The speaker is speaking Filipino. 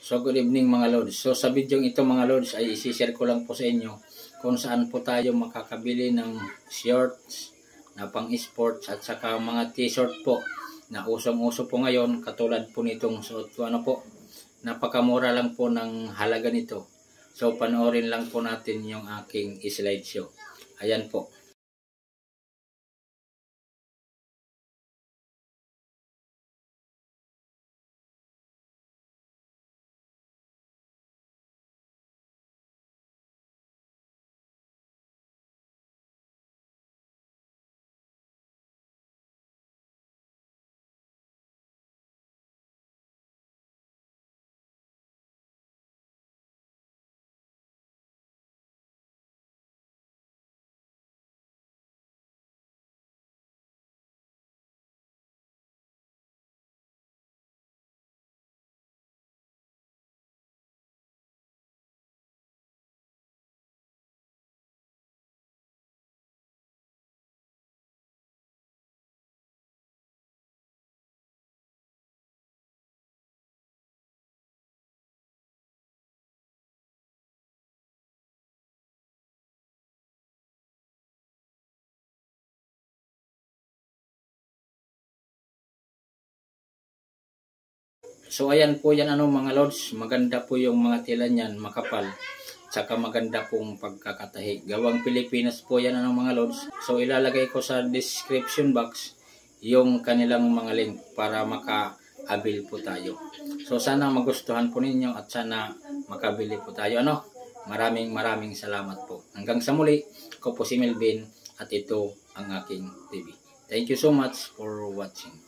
So good evening mga Lods. So sa video ito mga Lods ay isi-share ko lang po sa inyo kung saan po tayo makakabili ng shorts na pang sports at saka mga t-shirt po na usong-uso po ngayon, katulad po nitong suot ko. Ano po, napakamura lang po ng halaga nito. So panoorin lang po natin yung aking slideshow. Ayan po. So ayan po yan mga Lods, maganda po yung mga tela niyan, makapal. Tsaka maganda pong pagkakatahi. Gawang Pilipinas po yan mga Lods. So ilalagay ko sa description box yung kanilang mga link para maka-avail po tayo. So sana magustuhan po ninyo at sana makabili po tayo. Maraming salamat po. Hanggang sa muli, ko po si Melvin at ito ang aking TV. Thank you so much for watching.